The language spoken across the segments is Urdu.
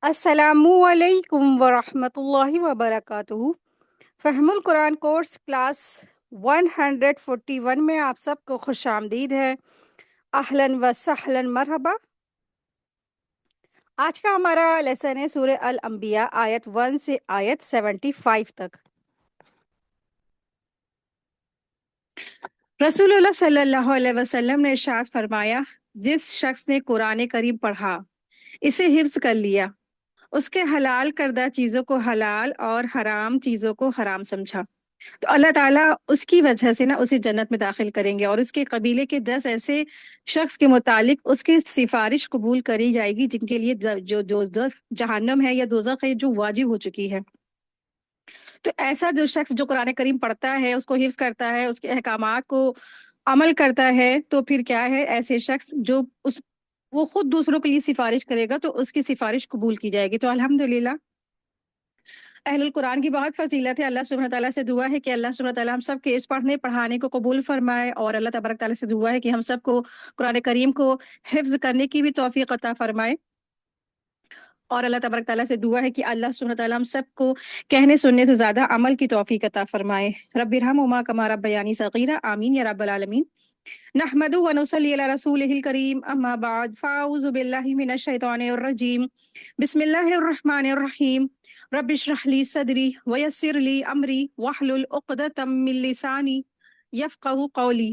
السلام علیکم ورحمۃ اللہ وبرکاتہ۔ فہم القرآن کورس کلاس 141 میں آپ سب کو خوش آمدید ہے۔ اہلاً و سہلاً مرحبا۔ آج کا ہمارا لیسن ہے سورہ الانبیاء آیت 1 سے آیت 75 تک۔ رسول اللہ صلی اللہ علیہ وسلم نے ارشاد فرمایا، جس شخص نے قرآن کریم پڑھا، اسے حفظ کر لیا، اس کے حلال کردہ چیزوں کو حلال اور حرام چیزوں کو حرام سمجھا، تو اللہ تعالیٰ اس کی وجہ سے اسے جنت میں داخل کریں گے، اور اس کے قبیلے کے 10 ایسے شخص کے متعلق اس کی سفارش قبول کری جائے گی جن کے لیے جو جہنم ہے یا دوزخ ہے جو واجب ہو چکی ہے۔ تو ایسا جو شخص جو قرآن کریم پڑھتا ہے، اس کو حفظ کرتا ہے، اس کے احکامات کو عمل کرتا ہے، تو پھر کیا ہے، ایسے شخص جو وہ خود دوسروں کے لیے سفارش کرے گا تو اس کی سفارش قبول کی جائے گی۔ تو الحمدللہ اہل القرآن کی بہت فضیلت ہے۔ اللہ سبحانہ تعالیٰ سے دعا ہے کہ اللہ سبحانہ تعالیٰ ہم سب کے اس پڑھنے پڑھانے کو قبول فرمائے، اور اللہ تبارک تعالیٰ سے دعا ہے کہ ہم سب کو قرآن کریم کو حفظ کرنے کی بھی توفیق عطا فرمائے، اور اللہ تبارک تعالیٰ سے دعا ہے کہ اللہ سبحانہ تعالیٰ ہم سب کو کہنے سننے سے زیادہ عمل کی توفیق عطا فرمائے۔ رب ارحمہما کما ربیانی صغیرا، آمین یا رب العالمین۔ نحمده ونصلي على رسوله الكريم، اما بعد فاعوذ بالله من الشيطان الرجيم، بسم الله الرحمن الرحيم، رب اشرح لي صدري ويسر لي امري واحلل عقدة من لساني يفقهوا قولي،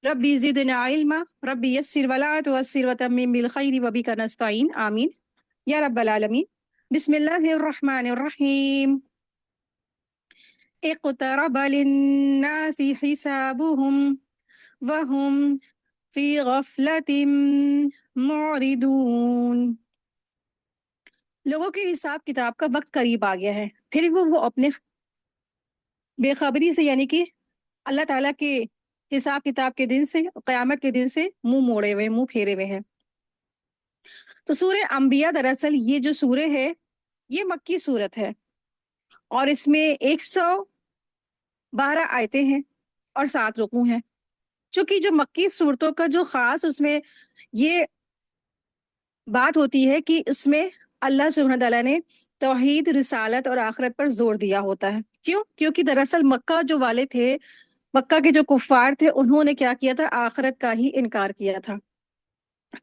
ربي زدنا علما، ربي يسر ولا تعسر وتمم بالخير وبك نستعين، آمين یا رب العالمین۔ بسم اللہ الرحمن الرحیم، اقترب للناس حسابهم وهم فی غفلت معرضون۔ لوگوں کے حساب کتاب کا وقت قریب آ گیا ہے، پھر وہ اپنے بے خبری سے، یعنی کہ اللہ تعالیٰ کے حساب کتاب کے دن سے، قیامت کے دن سے منہ موڑے ہوئے، منہ پھیرے ہوئے ہیں۔ تو سورہ انبیاء دراصل یہ جو سورہ ہے یہ مکی سورت ہے، اور اس میں 112 آیتیں ہیں اور 7 رکوع ہیں۔ چونکہ جو مکی صورتوں کا جو خاص اس میں یہ بات ہوتی ہے کہ اس میں اللہ سبحانہ تعالیٰ نے توحید، رسالت اور آخرت پر زور دیا ہوتا ہے۔ کیوں؟ کیونکہ دراصل مکہ جو والے تھے، مکہ کے جو کفار تھے، انہوں نے کیا کیا تھا، آخرت کا ہی انکار کیا تھا۔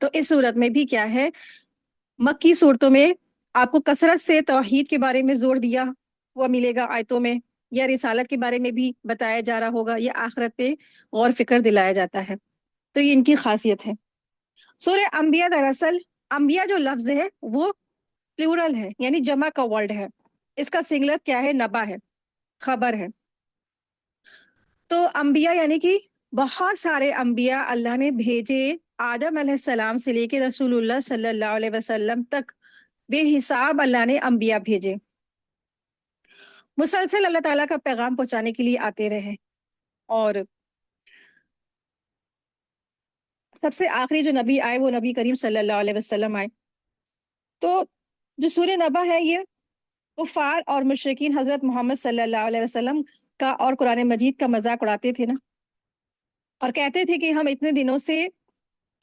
تو اس صورت میں بھی کیا ہے، مکی صورتوں میں آپ کو کثرت سے توحید کے بارے میں زور دیا ہوا ملے گا آیتوں میں، یا رسالت کے بارے میں بھی بتایا جا رہا ہوگا، یا آخرت پہ غور فکر دلایا جاتا ہے۔ تو یہ ان کی خاصیت ہے۔ سورہ انبیاء دراصل انبیاء جو لفظ ہے وہ پلورل ہے، یعنی جمع کا ورڈ ہے۔ اس کا سنگلر کیا ہے، نبا ہے، خبر ہے۔ تو انبیاء یعنی کہ بہت سارے انبیاء اللہ نے بھیجے، آدم علیہ السلام سے لے کے رسول اللہ صلی اللہ علیہ وسلم تک بے حساب اللہ نے انبیاء بھیجے، مسلسل اللہ تعالیٰ کا پیغام پہنچانے کے لیے آتے رہے۔ اور سب سے آخری جو نبی آئے وہ نبی کریم صلی اللہ علیہ وسلم آئے۔ تو جو سورہ نبا ہے یہ کفار اور مشرکین حضرت محمد صلی اللہ علیہ وسلم کا اور قرآن مجید کا مذاق اڑاتے تھے نا، اور کہتے تھے کہ ہم اتنے دنوں سے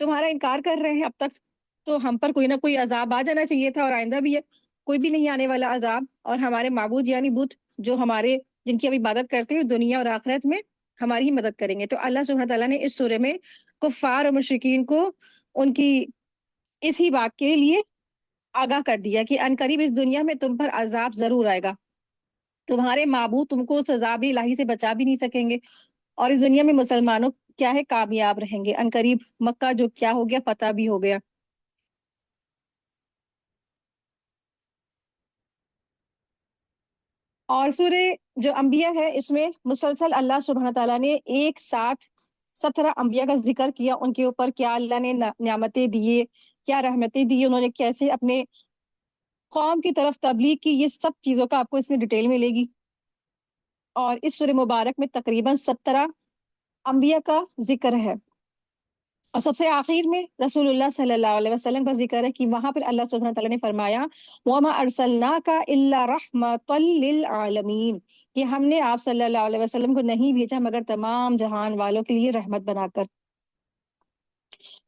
تمہارا انکار کر رہے ہیں، اب تک تو ہم پر کوئی نہ کوئی عذاب آ جانا چاہیے تھا، اور آئندہ بھی ہے کوئی بھی نہیں آنے والا عذاب، اور ہمارے معبود یعنی بت جو ہمارے جن کی ہم عبادت کرتے ہیں دنیا اور آخرت میں ہماری ہی مدد کریں گے۔ تو اللہ سبحانہ تعالیٰ نے اس سورہ میں کفار اور مشرکین کو ان کی اسی بات کے لیے آگاہ کر دیا کہ عنقریب اس دنیا میں تم پر عذاب ضرور آئے گا، تمہارے معبود تم کو اس عذاب الہی سے بچا بھی نہیں سکیں گے، اور اس دنیا میں مسلمانوں کیا ہے، کامیاب رہیں گے۔ عنقریب مکہ جو کیا ہو گیا، فتح بھی ہو گیا۔ اور سورہ جو انبیاء ہے اس میں مسلسل اللہ سبحانہ تعالیٰ نے ایک ساتھ 17 انبیاء کا ذکر کیا، ان کے اوپر کیا اللہ نے نعمتیں دیے، کیا رحمتیں دی، انہوں نے کیسے اپنے قوم کی طرف تبلیغ کی، یہ سب چیزوں کا آپ کو اس میں ڈیٹیل ملے گی۔ اور اس سورہ مبارک میں تقریباً 17 انبیاء کا ذکر ہے، اور سب سے آخر میں رسول اللہ صلی اللہ علیہ وسلم کا ذکر ہے کہ وہاں پر اللہ سبحانہ تعالیٰ نے فرمایا وَمَا أَرْسَلْنَاكَ إِلَّا رَحْمَةً لِّلْعَالَمِينَ، کہ ہم نے آپ صلی اللہ علیہ وسلم کو نہیں بھیجا مگر تمام جہان والوں کے لیے رحمت بنا کر۔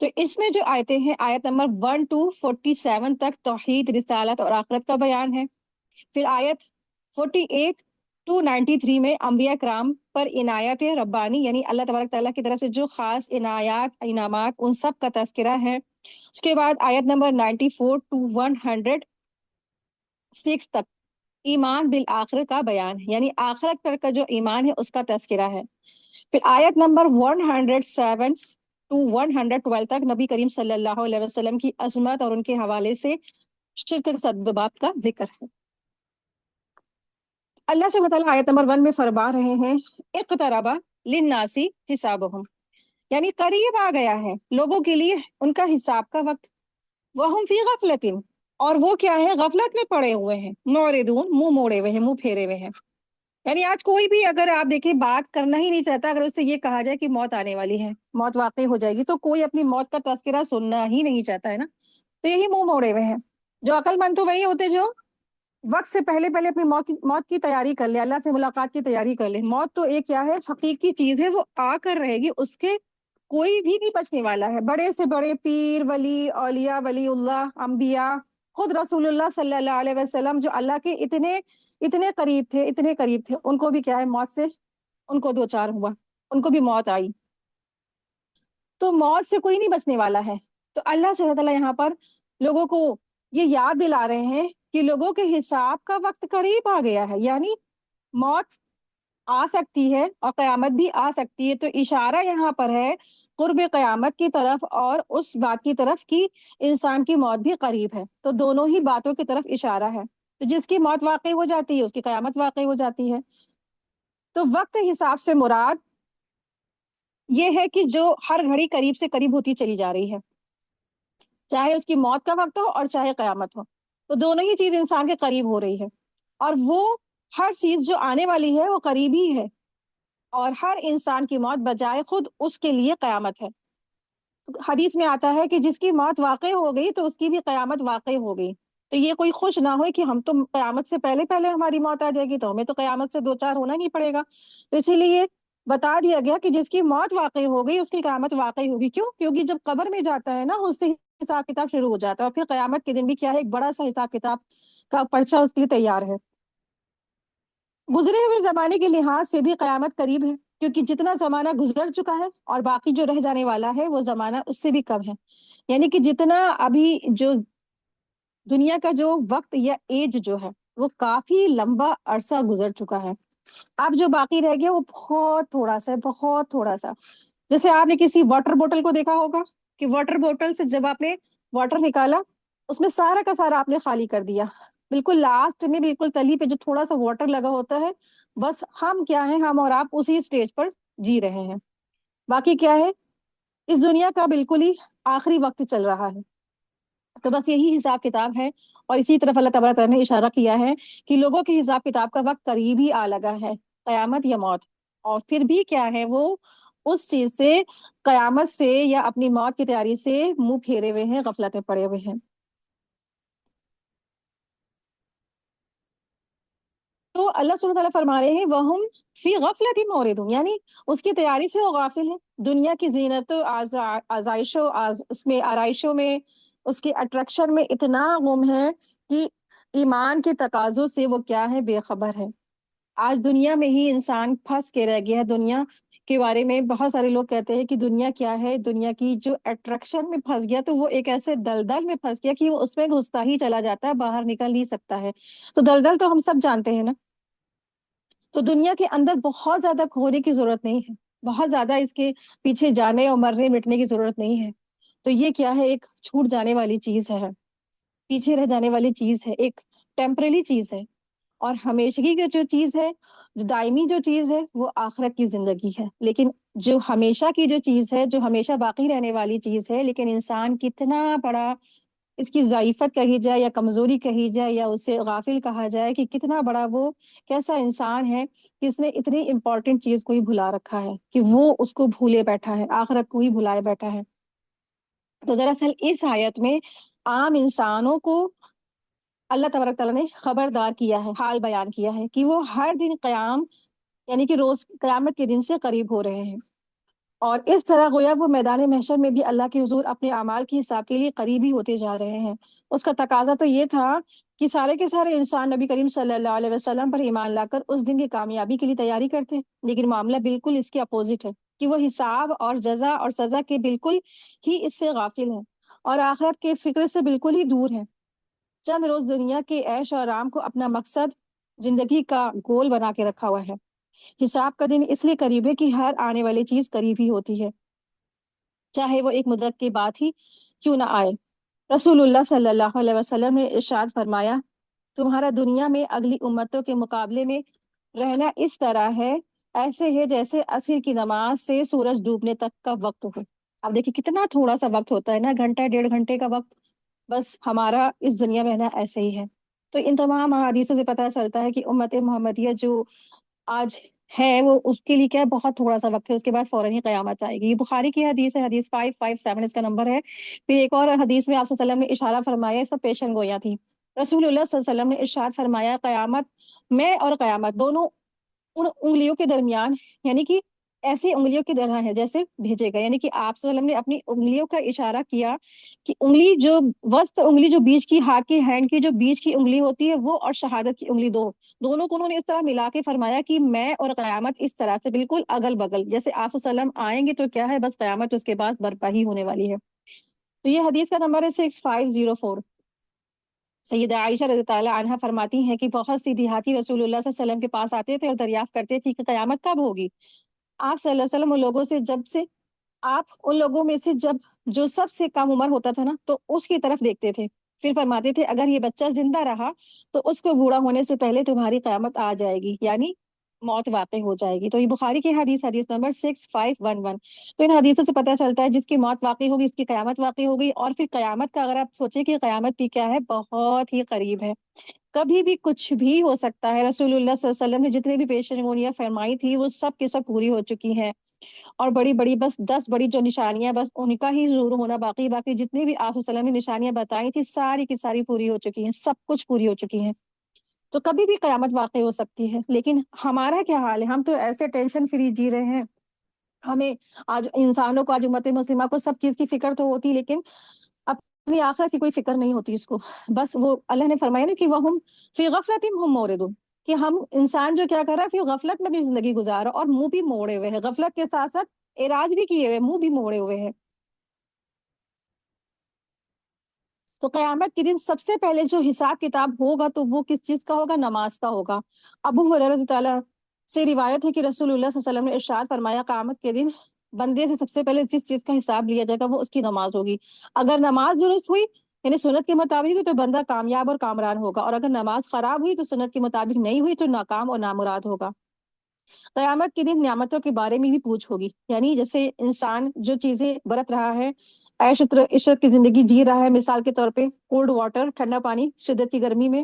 تو اس میں جو آیتیں ہیں آیت نمبر 1 to 47 تک توحید، رسالت اور آخرت کا بیان ہے. پھر آیت 48 to 93 میں انبیاء کرام پر عنایت ربانی یعنی اللہ تبارک تعالیٰ کی طرف سے جو خاص عنایات انعامات ان سب کا تذکرہ ہے. اس کے بعد آیت نمبر 94 to 106 تک ایمان بالآخرت کا بیان ہے، یعنی آخرت پر کا جو ایمان ہے اس کا تذکرہ ہے. پھر آیت نمبر 107 to 112 تک نبی کریم صلی اللہ علیہ وسلم کی عظمت اور ان کے حوالے سے شرک کے سببات کا ذکر ہے. اللہ سبحانہ وتعالیٰ آیت نمبر 1 میں فرما رہے ہیں اقترب للناس حسابهم، یعنی قریب آ گیا ہے لوگوں کے لیے ان کا حساب کا وقت. وہم فی غفلت، اور وہ کیا ہے، غفلت میں پڑے ہوئے ہیں، معرضون، منہ موڑے ہوئے ہیں، منہ پھیرے ہوئے ہیں. یعنی آج کوئی بھی اگر آپ دیکھیں بات کرنا ہی نہیں چاہتا، اگر اس سے یہ کہا جائے کہ موت آنے والی ہے، موت واقع ہو جائے گی، تو کوئی اپنی موت کا تذکرہ سننا ہی نہیں چاہتا ہے نا. تو یہی منہ موڑے ہوئے ہیں. جو عقل مند تو وہی ہوتے جو وقت سے پہلے پہلے اپنی موت کی تیاری کر لے، اللہ سے ملاقات کی تیاری کر لے. موت تو ایک کیا ہے، حقیقی چیز ہے، وہ آ کر رہے گی، اس کے کوئی بھی نہیں بچنے والا ہے. بڑے سے بڑے پیر، ولی، اولیاء، ولی اللہ، انبیاء، خود رسول اللہ صلی اللہ علیہ وسلم جو اللہ کے اتنے قریب تھے، اتنے قریب تھے، ان کو بھی کیا ہے، موت سے ان کو دو چار ہوا، ان کو بھی موت آئی. تو موت سے کوئی نہیں بچنے والا ہے. تو اللہ سبحانہ وتعالیٰ یہاں پر لوگوں کو یہ یاد دلا رہے ہیں کہ لوگوں کے حساب کا وقت قریب آ گیا ہے، یعنی موت آ سکتی ہے اور قیامت بھی آ سکتی ہے. تو اشارہ یہاں پر ہے قرب قیامت کی طرف اور اس بات کی طرف کہ انسان کی موت بھی قریب ہے. تو دونوں ہی باتوں کی طرف اشارہ ہے. تو جس کی موت واقع ہو جاتی ہے اس کی قیامت واقع ہو جاتی ہے. تو وقت حساب سے مراد یہ ہے کہ جو ہر گھڑی قریب سے قریب ہوتی چلی جا رہی ہے، چاہے اس کی موت کا وقت ہو اور چاہے قیامت ہو. تو دونوں ہی چیز انسان کے قریب ہو رہی ہے، اور وہ ہر چیز جو آنے والی ہے وہ قریب ہی ہے، اور ہر انسان کی موت بجائے خود اس کے لیے قیامت ہے. حدیث میں آتا ہے کہ جس کی موت واقع ہو گئی تو اس کی بھی قیامت واقع ہو گئی. تو یہ کوئی خوش نہ ہوئے کہ ہم تو قیامت سے پہلے پہلے ہماری موت آ جائے گی، تو ہمیں تو قیامت سے دو چار ہونا نہیں پڑے گا. تو اسی لیے بتا دیا گیا کہ جس کی موت واقع ہو گئی اس کی قیامت واقع ہوگی. کیوں؟ کیونکہ جب قبر میں جاتا ہے نا اس سے حساب کتاب شروع ہو جاتا ہے، اور پھر قیامت کے دن بھی کیا ہے، ایک بڑا سا حساب کتاب کا پرچہ اس کے لیے تیار ہے. گزرے ہوئے زمانے کے لحاظ سے بھی قیامت قریب ہے، کیونکہ جتنا زمانہ گزر چکا ہے اور باقی جو رہ جانے والا ہے وہ زمانہ اس سے بھی کم ہے. یعنی کہ جتنا ابھی جو دنیا کا جو وقت یا ایج جو ہے وہ کافی لمبا عرصہ گزر چکا ہے. اب جو باقی رہ گیا وہ بہت تھوڑا سا ہے، بہت تھوڑا سا. جیسے آپ نے کسی واٹر بوٹل کو دیکھا ہوگا کہ واٹر بوٹل سے جب آپ نے واٹر نکالا اس میں سارا کا سارا آپ نے خالی کر دیا، بالکل لاسٹ میں بالکل تلی پہ جو تھوڑا سا واٹر لگا ہوتا ہے، بس ہم کیا ہیں، ہم اور آپ اسی اسٹیج پر جی رہے ہیں. باقی کیا ہے، اس دنیا کا بالکل ہی آخری وقت چل رہا ہے. تو بس یہی حساب کتاب ہے، اور اسی طرف اللہ تبارک تعالیٰ نے اشارہ کیا ہے کہ لوگوں کے حساب کتاب کا وقت قریب ہی آ لگا ہے، قیامت یا موت. اور پھر بھی کیا ہے، وہ اس چیز سے، قیامت سے یا اپنی موت کی تیاری سے منہ پھیرے ہوئے ہیں، غفلت میں پڑے ہوئے ہیں. تو اللہ سبحانہ تعالیٰ فرما رہے ہیں وَهُمْ فِي غَفْلَةٍ مُعْرِضُونَ، یعنی اس کی تیاری سے وہ غافل ہیں. دنیا کی زینت و آزائشوں اس میں آرائشوں میں، اس کے اٹریکشن میں اتنا گم ہے کہ ایمان کے تقاضوں سے وہ کیا ہے، بے خبر ہے. آج دنیا میں ہی انسان پھنس کے رہ گیا ہے. دنیا کے بارے میں بہت سارے لوگ کہتے ہیں کہ دنیا کیا ہے، دنیا کی جو اٹریکشن میں پھنس گیا تو وہ ایک ایسے دلدل میں پھنس گیا کہ وہ اس میں گھستا ہی چلا جاتا ہے، باہر نکل نہیں سکتا ہے. تو دلدل تو ہم سب جانتے ہیں نا. تو دنیا کے اندر بہت زیادہ کھونے کی ضرورت نہیں ہے، بہت زیادہ اس کے پیچھے جانے اور مرنے مٹنے کی ضرورت نہیں ہے. تو یہ کیا ہے، ایک چھوٹ جانے والی چیز ہے، پیچھے رہ جانے والی چیز ہے، ایک ٹیمپرری چیز ہے. اور ہمیشگی کی جو چیز ہے، جو دائمی جو چیز ہے، وہ آخرت کی زندگی ہے. لیکن جو ہمیشہ کی جو چیز ہے، جو ہمیشہ باقی رہنے والی چیز ہے، لیکن انسان کتنا بڑا اس کی ضعیفت کہی جائے یا کمزوری کہی جائے یا اسے غافل کہا جائے کہ کتنا بڑا وہ کیسا انسان ہے کہ اس نے اتنی امپورٹنٹ چیز کو ہی بھلا رکھا ہے، کہ وہ اس کو بھولے بیٹھا ہے، آخرت کو ہی بھلائے بیٹھا ہے. تو دراصل اس آیت میں عام انسانوں کو اللہ تبارک تعالیٰ نے خبردار کیا ہے، حال بیان کیا ہے کہ وہ ہر دن قیام یعنی کہ روز قیامت کے دن سے قریب ہو رہے ہیں. اور اس طرح گویا وہ میدان محشر میں بھی اللہ کے حضور اپنے اعمال کے حساب کے لیے قریبی ہوتے جا رہے ہیں۔ اس کا تقاضا تو یہ تھا کہ سارے کے سارے انسان نبی کریم صلی اللہ علیہ وسلم پر ایمان لا کر اس دن کی کامیابی کے لیے تیاری کرتے، لیکن معاملہ بالکل اس کے اپوزٹ ہے کہ وہ حساب اور جزا اور سزا کے بالکل ہی اس سے غافل ہیں اور آخرت کے فکر سے بالکل ہی دور ہیں۔ چند روز دنیا کے عیش اور آرام کو اپنا مقصد زندگی کا گول بنا کے رکھا ہوا ہے۔ حساب کا دن اس لیے قریب ہے کہ ہر آنے والی چیز قریب ہی ہوتی ہے، چاہے وہ ایک مدت کے بعد ہی کیوں نہ آئے۔ رسول اللہ صلی اللہ علیہ وسلم نے ارشاد فرمایا، تمہارا دنیا میں اگلی امتوں کے مقابلے میں رہنا اس طرح ہے، ایسے ہے جیسے عصر کی نماز سے سورج ڈوبنے تک کا وقت ہو۔ اب دیکھیں کتنا تھوڑا سا وقت ہوتا ہے نا، گھنٹہ 1.5 گھنٹے کا وقت، بس ہمارا اس دنیا میں رہنا ایسے ہی ہے۔ تو ان تمام احادیثوں سے پتہ چلتا ہے کہ امت محمدیہ جو آج ہے وہ اس کے لیے کیا ہے، بہت تھوڑا سا وقت ہے، اس کے بعد فوراً ہی قیامت آئے گی۔ یہ بخاری کی حدیث ہے، حدیث 557 اس کا نمبر ہے۔ پھر ایک اور حدیث میں آپ صلی اللہ علیہ وسلم نے اشارہ فرمایا، اس پر پیشن گوئیاں تھی۔ رسول اللہ صلی اللہ علیہ وسلم نے ارشاد فرمایا، قیامت میں اور قیامت دونوں ان انگلیوں کے درمیان، یعنی کہ ایسی انگلیوں کی طرح ہے جیسے بھیجے گئے، یعنی کہ آپ صلی اللہ علیہ وسلم نے اپنی انگلیوں کا اشارہ کیا کہ انگلی جو وسط انگلی جو بیچ کی ہاتھ کی ہینڈ کی جو بیچ کی انگلی ہوتی ہے وہ اور شہادت کی انگلی دونوں کو انہوں نے اس طرح ملا کے فرمایا کہ میں اور قیامت اس طرح سے بالکل اگل بگل، جیسے آپ صلی اللہ علیہ وسلم آئیں گے تو کیا ہے، بس قیامت اس کے بعد برپا ہی ہونے والی ہے۔ تو یہ حدیث کا نمبر ہے 6504۔ سیدہ عائشہ رضی اللہ عنہا فرماتی ہیں کہ بہت سی دیہاتی رسول اللہ صلی اللہ علیہ وسلم کے پاس آتے تھے اور دریافت کرتے تھے کہ قیامت کب ہوگی۔ آپ صلی اللہ علیہ وسلم ان لوگوں سے آپ ان لوگوں میں سے جو سب سے کم عمر ہوتا تھا نا تو اس کی طرف دیکھتے تھے، پھر فرماتے تھے اگر یہ بچہ زندہ رہا تو اس کو بوڑھا ہونے سے پہلے تمہاری قیامت آ جائے گی، یعنی موت واقع ہو جائے گی۔ تو یہ بخاری کی حدیث نمبر 6511۔ تو ان حدیثوں سے پتہ چلتا ہے جس کی موت واقع ہوگی اس کی قیامت واقع ہوگی، اور پھر قیامت کا اگر آپ سوچیں کہ قیامت بھی کیا ہے، بہت ہی قریب ہے، کبھی بھی کچھ بھی ہو سکتا ہے۔ رسول اللہ صلی اللہ علیہ وسلم نے جتنے بھی پیشن گوئیاں فرمائی تھی وہ سب کے سب پوری ہو چکی ہیں، اور بڑی بڑی بس 10 بڑی جو نشانیاں بس ان کا ہی ظہور ہونا باقی جتنی بھی آپ صلی اللہ علیہ وسلم نے نشانیاں بتائی تھی ساری کی ساری پوری ہو چکی ہیں، سب کچھ پوری ہو چکی ہیں۔ تو کبھی بھی قیامت واقع ہو سکتی ہے، لیکن ہمارا کیا حال ہے، ہم تو ایسے ٹینشن فری جی رہے ہیں۔ ہمیں آج انسانوں کو، آج امت مسلمہ کو سب چیز کی فکر تو ہوتی، لیکن اپنی آخرت کی کوئی فکر نہیں ہوتی اس کو۔ بس وہ اللہ نے فرمایا نا کہ وَهُمْ فِي غَفْلَةٍ هُمْ مُعْرِضُونَ، کہ ہم انسان جو کیا کر رہا ہے، پھر غفلت میں بھی زندگی گزار رہا ہے اور منہ بھی موڑے ہوئے ہیں، غفلت کے ساتھ ساتھ اعراض بھی کیے ہوئے، منہ بھی موڑے ہوئے ہیں۔ تو قیامت کے دن سب سے پہلے جو حساب کتاب ہوگا تو وہ کس چیز کا ہوگا، نماز کا ہوگا۔ ابو ہریرہ رضی اللہ عنہ سے روایت ہے کہ رسول اللہ صلی اللہ علیہ وسلم نے ارشاد فرمایا، قیامت کے دن بندے سے سب سے پہلے جس چیز کا حساب لیا جائے گا وہ اس کی نماز ہوگی۔ اگر نماز درست ہوئی یعنی سنت کے مطابق ہوئی تو بندہ کامیاب اور کامران ہوگا، اور اگر نماز خراب ہوئی تو سنت کے مطابق نہیں ہوئی تو ناکام اور نامراد ہوگا۔ قیامت کے دن نعمتوں کے بارے میں بھی پوچھ ہوگی، یعنی جیسے انسان جو چیزیں برت رہا ہے، عیش عشرت کی زندگی جی رہا ہے، مثال کے طور پہ کولڈ واٹر، ٹھنڈا پانی شدت کی گرمی میں،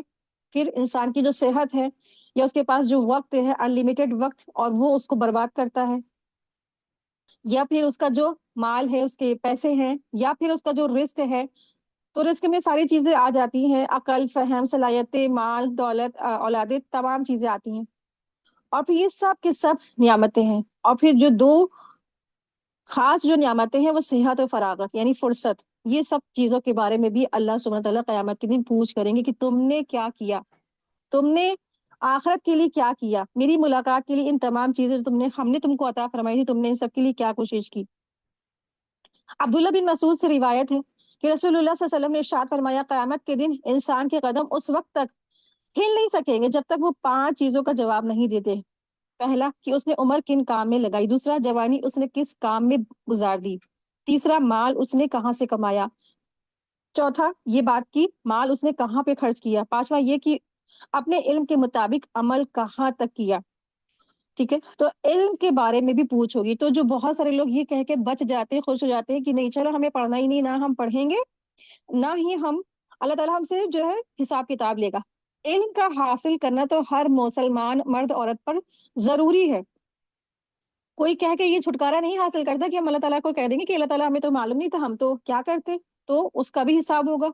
پھر انسان کی جو صحت ہے یا اس کے پاس جو وقت ہے انلمیٹڈ وقت اور وہ اس کو برباد کرتا ہے، یا پھر اس کا جو مال ہے، اس کے پیسے ہیں، یا پھر اس کا جو رزق ہے، تو رزق میں ساری چیزیں آ جاتی ہیں، عقل، فہم، صلاحیتیں، مال، دولت، اولادیں، تمام چیزیں آتی ہیں، اور پھر یہ سب کے سب نعمتیں ہیں، اور پھر جو دو خاص جو نعمتیں ہیں وہ صحت و فراغت یعنی فرصت، یہ سب چیزوں کے بارے میں بھی اللہ سبحانہ تعالیٰ قیامت کے دن پوچھ کریں گے کہ تم نے کیا کیا، تم نے آخرت کے لیے کیا کیا، میری ملاقات کے لیے ان تمام چیزیں جو ہم نے تم کو عطا فرمائی تھی، تم نے ان سب کے لیے کیا کوشش کی۔ عبداللہ بن مسعود سے روایت ہے کہ رسول اللہ صلی اللہ علیہ وسلم نے ارشاد فرمایا، قیامت کے دن انسان کے قدم اس وقت تک ہل نہیں سکیں گے جب تک وہ 5 چیزوں کا جواب نہیں دیتے۔ پہلا کہ اس نے عمر کن کام میں لگائی، دوسرا جوانی اس نے کس کام میں گزار دی، تیسرا مال اس نے کہاں سے کمایا، چوتھا یہ بات کی مال اس نے کہاں پہ خرچ کیا، پانچواں یہ کہ اپنے علم کے مطابق عمل کہاں تک کیا۔ ٹھیک ہے، تو علم کے بارے میں بھی پوچھ ہوگی۔ تو جو بہت سارے لوگ یہ کہہ کے بچ جاتے ہیں، خوش ہو جاتے ہیں کہ نہیں چلو ہمیں پڑھنا ہی نہیں، نہ ہم پڑھیں گے نہ ہی ہم، اللہ تعالیٰ ہم سے جو ہے حساب کتاب لے گا۔ علم کا حاصل کرنا تو ہر مسلمان مرد عورت پر ضروری ہے۔ کوئی کہہ کے یہ چھٹکارا نہیں حاصل کرتا کہ ہم اللہ تعالیٰ کو کہہ دیں گے کہ اللہ تعالیٰ ہمیں تو معلوم نہیں تھا، ہم تو کیا کرتے، تو اس کا بھی حساب ہوگا۔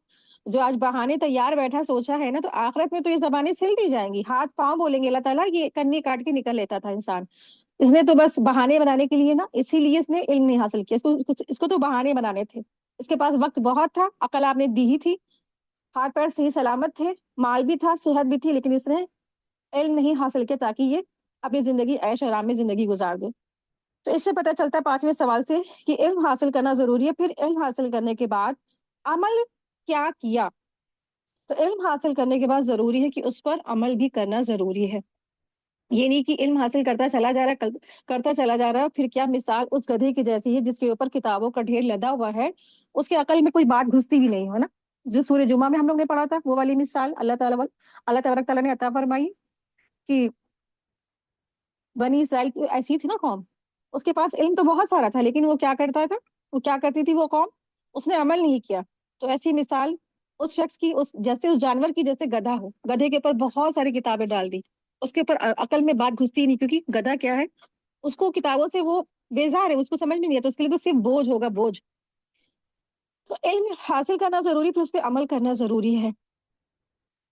جو آج بہانے تیار بیٹھا سوچا ہے نا، تو آخرت میں تو یہ زبانیں سل دی جائیں گی، ہاتھ پاؤں بولیں گے اللہ تعالیٰ، یہ کنی کاٹ کے نکل لیتا تھا انسان، اس نے تو بس بہانے بنانے کے لیے نا، اسی لیے اس نے علم نہیں حاصل کیا، اس کو تو بہانے بنانے تھے، اس کے پاس وقت بہت تھا، عقل آپ نے دی ہی تھی، ہاتھ پیر صحیح سلامت تھے، مال بھی تھا، صحت بھی تھی، لیکن اس نے علم نہیں حاصل کیا تاکہ یہ اپنی زندگی عیش آرام میں زندگی گزار دے۔ تو اس سے پتہ چلتا ہے 5ویں سوال سے کہ علم حاصل کرنا ضروری ہے، پھر علم حاصل کرنے کے بعد عمل کیا کیا؟ تو علم حاصل کرنے کے بعد ضروری ہے کہ اس پر عمل بھی کرنا ضروری ہے۔ یہ نہیں کہ علم حاصل کرتا چلا جا رہا ہے، کرتا چلا جا رہا ہے، پھر کیا مثال اس گدھے کی جیسی ہے جس کے اوپر کتابوں کا ڈھیر لدا ہوا ہے، اس کے عقل میں کوئی بات گھستی بھی نہیں ہے نا، جو سورہ جمعہ میں ہم لوگ نے پڑھا تھا وہ والی مثال اللہ تبارک تعالیٰ نے عطا فرمائی کہ بنی اسرائیل کی ایسی تھی نا قوم، اس کے پاس علم تو بہت سارا تھا، لیکن وہ کیا کرتا تھا، وہ کیا کرتی تھی وہ قوم، اس نے عمل نہیں کیا۔ تو ایسی مثال اس شخص کی، جیسے اس جانور کی جیسے گدھا ہو، گدھے کے اوپر بہت ساری کتابیں ڈال دی، اس کے اوپر عقل میں بات گھستی نہیں، کیونکہ گدھا کیا ہے، اس کو کتابوں سے وہ بیزار ہے، اس کو سمجھ میں نہیں آتا، اس کے لیے تو صرف بوجھ ہوگا، بوجھ۔ تو علم حاصل کرنا ضروری، پھر اس پہ عمل کرنا ضروری ہے،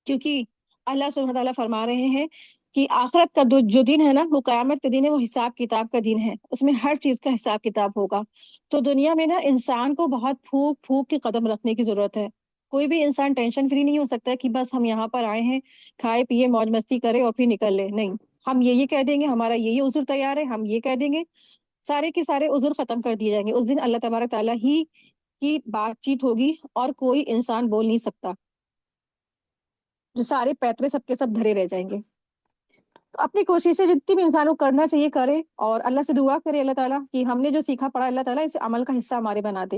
کیونکہ اللہ سبحانہ تعالیٰ فرما رہے ہیں کہ آخرت کا جو دن ہے نا، وہ قیامت کا دن ہے، وہ حساب کتاب کا دن ہے، اس میں ہر چیز کا حساب کتاب ہوگا۔ تو دنیا میں نا انسان کو بہت پھونک پھونک کے قدم رکھنے کی ضرورت ہے، کوئی بھی انسان ٹینشن فری نہیں ہو سکتا کہ بس ہم یہاں پر آئے ہیں، کھائے پیے موج مستی کرے اور پھر نکل لے، نہیں، ہم یہ کہہ دیں گے ہمارا یہ عذر تیار ہے، ہم یہ کہہ دیں گے، سارے کے سارے عذر ختم کر دیے جائیں گے، اس دن اللہ تبارک تعالیٰ ہی کی بات چیت ہوگی اور کوئی انسان بول نہیں سکتا، جو سارے پیترے سب کے سب دھرے رہ جائیں گے۔ تو اپنی کوششیں جتنی بھی انسان کو کرنا چاہیے کرے، اور اللہ سے دعا کرے اللہ تعالیٰ کہ ہم نے جو سیکھا پڑھا اللہ تعالیٰ اسے عمل کا حصہ ہمارے بنا دے۔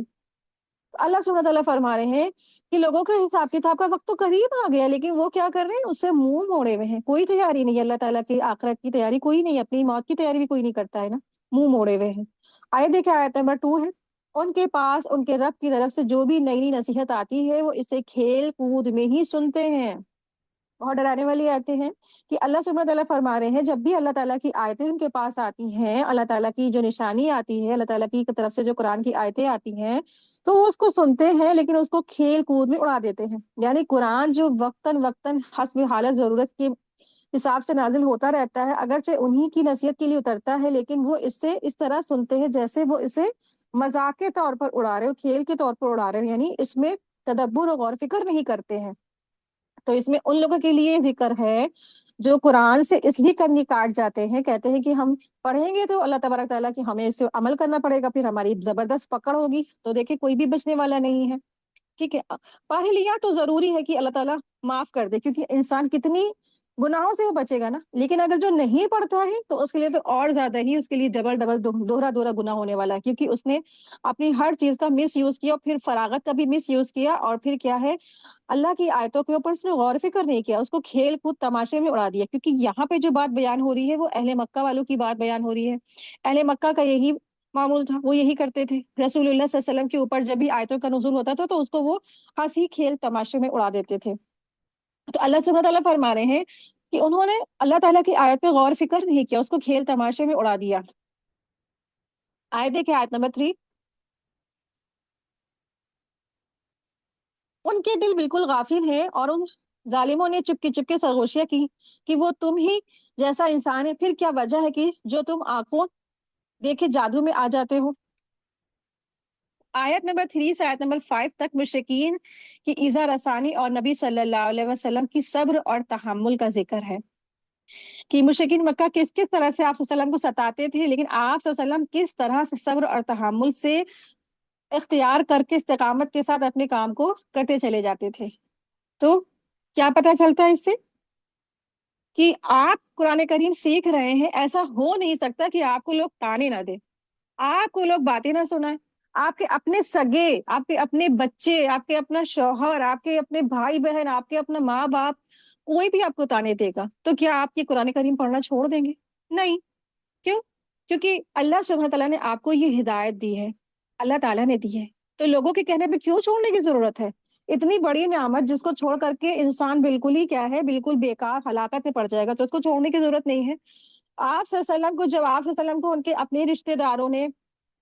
تو اللہ سبحانہ تعالیٰ فرما رہے ہیں کہ لوگوں کے حساب کتاب کا وقت تو قریب آ گیا، لیکن وہ کیا کر رہے ہیں، اس سے منہ موڑے ہوئے ہیں، کوئی تیاری نہیں ہے اللہ تعالیٰ کی آخرت کی تیاری، کوئی نہیں، اپنی موت کی تیاری بھی کوئی نہیں کرتا ہے نا، منہ موڑے ہوئے ہیں۔ دیکھیں آیت نمبر 2 ہے، ان کے پاس ان کے رب کی طرف سے جو بھی نئی نئی نصیحت آتی ہے وہ اسے کھیل کود میں ہی سنتے ہیں۔ بہت ڈرانے والی آیتیں ہیں کہ اللہ سبحانہ تعالیٰ فرما رہے ہیں جب بھی اللہ تعالیٰ کی آیتیں ان کے پاس آتی ہیں، اللہ تعالیٰ کی جو نشانی آتی ہے، اللہ تعالیٰ کی طرف سے جو قرآن کی آیتیں آتی ہیں، تو وہ اس کو سنتے ہیں لیکن اس کو کھیل کود میں اڑا دیتے ہیں۔ یعنی قرآن جو وقتاً وقتاً حسب حالت ضرورت کے حساب سے نازل ہوتا رہتا ہے، اگرچہ انہی کی نصیحت کے لیے اترتا ہے، لیکن وہ اس سے اس طرح سنتے ہیں جیسے وہ اسے مذاق کے طور پر اڑا رہے ہو، کھیل کے طور پر اڑا رہے ہو، یعنی اس میں تدبر اور غور فکر نہیں کرتے ہیں۔ تو اس میں ان لوگوں کے لیے ذکر ہے جو قرآن سے اس لیے کرنی کاٹ جاتے ہیں، کہتے ہیں کہ ہم پڑھیں گے تو اللہ تبارک تعالیٰ کی ہمیں اس سے عمل کرنا پڑے گا، پھر ہماری زبردست پکڑ ہوگی، تو دیکھیں کوئی بھی بچنے والا نہیں ہے، ٹھیک ہے۔ پڑھ لیا تو ضروری ہے کہ اللہ تعالیٰ معاف کر دے، کیونکہ انسان کتنی گناہوں سے وہ بچے گا نا، لیکن اگر جو نہیں پڑھتا ہے تو اس کے لیے تو اور زیادہ ہی، اس کے لیے ڈبل ڈبل دوہرا دوہرا گناہ ہونے والا ہے، کیونکہ اس نے اپنی ہر چیز کا مس یوز کیا، اور پھر فراغت کا بھی مس یوز کیا، اور پھر کیا ہے، اللہ کی آیتوں کے اوپر اس نے غور فکر نہیں کیا، اس کو کھیل کود تماشے میں اڑا دیا۔ کیونکہ یہاں پہ جو بات بیان ہو رہی ہے وہ اہل مکہ والوں کی بات بیان ہو رہی ہے، اہل مکہ کا یہی معمول تھا، وہ یہی کرتے تھے، رسول اللہ صلی اللہ علیہ وسلم کے اوپر جب بھی آیتوں کا نزول ہوتا تھا تو اس کو وہ ہنسی کھیل تماشے میں اڑا دیتے تھے۔ تو اللہ سبحانہ تعالیٰ فرما رہے ہیں کہ انہوں نے اللہ تعالیٰ کی آیت پہ غور فکر نہیں کیا، اس کو کھیل تماشے میں اڑا دیا۔ آیت دیکھیں، آیت نمبر 3، ان کے دل بالکل غافل ہیں اور ان ظالموں نے چپ کے سرگوشیاں کی کہ وہ تم ہی جیسا انسان ہے، پھر کیا وجہ ہے کہ جو تم آنکھوں دیکھے جادو میں آ جاتے ہو۔ آیت نمبر 3 سے آیت نمبر 5 تک مشرکین کی ایذا رسانی اور نبی صلی اللہ علیہ وسلم کی صبر اور تحمل کا ذکر ہے، کہ مشرکین مکہ کس کس طرح سے آپ صلی اللہ علیہ وسلم کو ستاتے تھے، لیکن آپ صلی اللہ علیہ وسلم کس طرح سے صبر اور تحمل سے اختیار کر کے استقامت کے ساتھ اپنے کام کو کرتے چلے جاتے تھے۔ تو کیا پتہ چلتا ہے اس سے کہ آپ قرآن کریم سیکھ رہے ہیں، ایسا ہو نہیں سکتا کہ آپ کو لوگ تانے نہ دیں، آپ کو لوگ باتیں نہ سنائیں، آپ کے اپنے سگے، آپ کے اپنے بچے، آپ کے اپنا شوہر، آپ کے اپنے بھائی بہن، آپ کے اپنا ماں باپ، کوئی بھی آپ کو تانے دے گا تو کیا آپ یہ قرآن کریم پڑھنا چھوڑ دیں گے؟ نہیں۔ کیوں؟ کیونکہ اللہ سبحانہ تعالیٰ نے آپ کو یہ ہدایت دی ہے، اللہ تعالیٰ نے دی ہے، تو لوگوں کے کہنے پہ کیوں چھوڑنے کی ضرورت ہے؟ اتنی بڑی نعمت جس کو چھوڑ کر کے انسان بالکل ہی کیا ہے، بالکل بیکار ہلاکت میں پڑ جائے گا، تو اس کو چھوڑنے کی ضرورت نہیں ہے۔ آپ صلی اللہ علیہ وسلم کو، جب آپ صلی اللہ علیہ وسلم کو ان کے اپنے رشتہ داروں نے،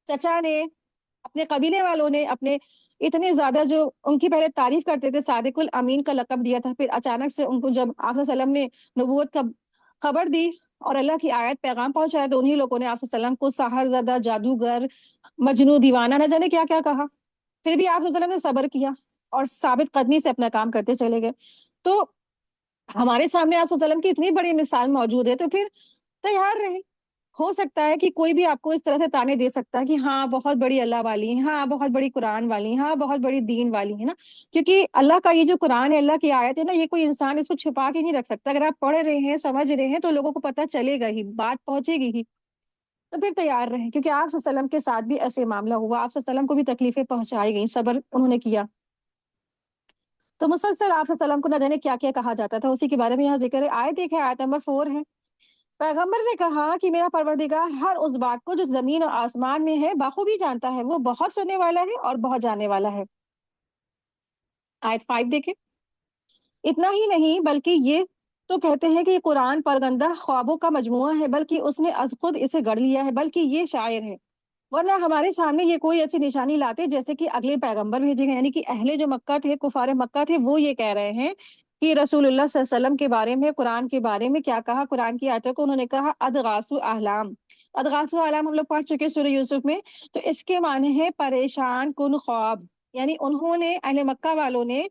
چچا نے، اپنے قبیلے والوں نے، اپنے اتنے زیادہ جو ان کی پہلے تعریف کرتے تھے، صادق الامین کا لقب دیا تھا، پھر اچانک سے ان کو جب آپ صلی اللہ علیہ وسلم نے نبوت کا خبر دی اور اللہ کی آیت پیغام پہنچایا تو انہی لوگوں نے آپ صلی اللہ علیہ وسلم کو ساحر زدہ، جادوگر، مجنو، دیوانہ، نہ جانے کیا کیا کہا. پھر بھی آپ صلی اللہ علیہ وسلم نے صبر کیا اور ثابت قدمی سے اپنا کام کرتے چلے گئے. تو ہمارے سامنے آپ صلی اللہ علیہ وسلم کی اتنی بڑی مثال موجود ہے، تو پھر تیار رہیں. ہو سکتا ہے کہ کوئی بھی آپ کو اس طرح سے تانے دے سکتا ہے کہ ہاں بہت بڑی اللہ والی ہیں، ہاں بہت بڑی قرآن والی ہیں، ہاں بہت بڑی دین والی ہیں نا. کیونکہ اللہ کا یہ جو قرآن ہے، اللہ کی آیت ہے نا، یہ کوئی انسان اس کو چھپا کے نہیں رکھ سکتا. اگر آپ پڑھ رہے ہیں، سمجھ رہے ہیں، تو لوگوں کو پتہ چلے گا ہی، بات پہنچے گی ہی. تو پھر تیار رہیں، کیونکہ آپ صلی اللہ علیہ وسلم کے ساتھ بھی ایسے معاملہ ہوا. آپ صلی اللہ علیہ وسلم کو بھی تکلیفیں پہنچائی گئیں، صبر انہوں نے کیا. تو مسلسل آپ صلی اللہ علیہ وسلم کو نہ جانے کیا کیا کہا جاتا تھا، اسی کے بارے میں یہاں ذکر ہے. آیت دیکھیں، آیت نمبر 4 ہے. پیغمبر نے کہا کہ میرا پروردگار ہر اس بات کو جو زمین اور آسمان میں ہے بخوبی جانتا ہے، وہ بہت سننے والا ہے اور بہت جاننے والا ہے. آیت 5 دیکھیں. اتنا ہی نہیں بلکہ یہ تو کہتے ہیں کہ یہ قرآن پرگندہ خوابوں کا مجموعہ ہے، بلکہ اس نے از خود اسے گڑھ لیا ہے، بلکہ یہ شاعر ہے. ورنہ ہمارے سامنے یہ کوئی ایسی نشانی لاتے جیسے کہ اگلے پیغمبر بھیجے گئے. یعنی کہ اہل جو مکہ تھے، کفار مکہ تھے، وہ یہ کہہ رہے ہیں کہ رسول اللہ صلی اللہ علیہ وسلم کے بارے میں، قرآن کے بارے میں کیا کہا. قرآن کی آیتوں کو انہوں نے کہا ادغاث احلام. ادغاث احلام ہم لوگ پڑھ چکے سورہ یوسف میں. تو اس کے معنی ہے پریشان کن خواب. یعنی انہوں نے، اہل مکہ والوں نے